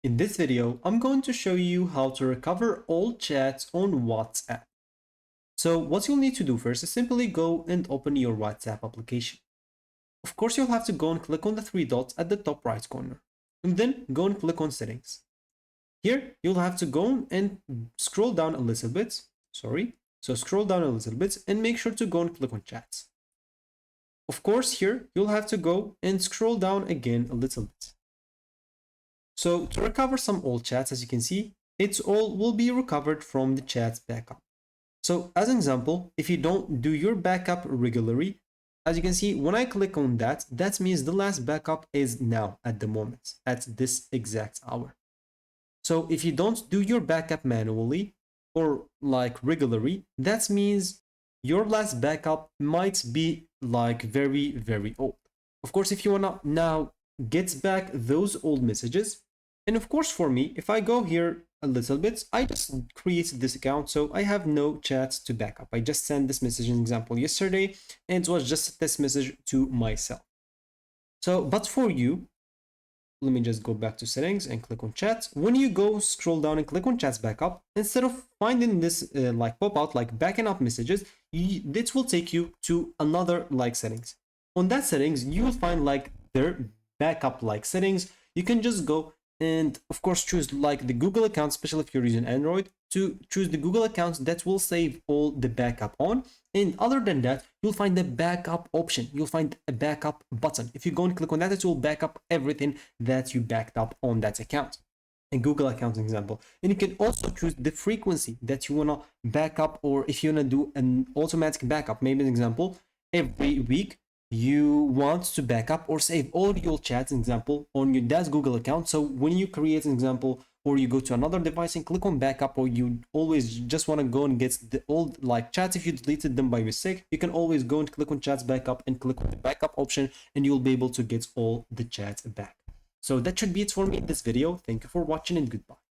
In this video, I'm going to show you how to recover all chats on WhatsApp. So what you'll need to do first is simply go and open your WhatsApp application. Of course, you'll have to go and click on the three dots at the top right corner, and then go and click on settings. Here, you'll have to go and scroll down a little bit. So scroll down a little bit and make sure to go and click on chats. Of course, here, you'll have to go and scroll down again a little bit. So to recover some old chats, as you can see, it's all will be recovered from the chat's backup. So as an example, if you don't do your backup regularly, as you can see, when I click on that, that means the last backup is now at the moment, at this exact hour. So if you don't do your backup manually or like regularly, that means your last backup might be like very, very old. Of course, if you wanna now get back those old messages, and of course for me, if I go here a little bit, I just created this account, so I have no chats to backup. I just sent this message, an example, yesterday, and it was just this message to myself. So, but for you, let me just go back to settings and click on chats. When you go scroll down and click on chats backup, instead of finding this like pop out like backing up messages, this will take you to another like settings. On that settings, you will find like their backup like settings. You can just go and of course choose like the Google account, especially if you're using Android, to choose the Google accounts that will save all the backup on. And other than that, you'll find the backup option. You'll find a backup button. If you go and click on that, it will back up everything that you backed up on that account. A Google account example. And you can also choose the frequency that you wanna back up, or if you wanna do an automatic backup, maybe an example, every week you want to back up or save all your chats, example, on your that Google account. So when you create an example or you go to another device and click on backup, or you always just want to go and get the old like chats, if you deleted them by mistake, you can always go and click on chats backup and click on the backup option, and you'll be able to get all the chats back. So that should be it for me in this video. Thank you for watching and goodbye.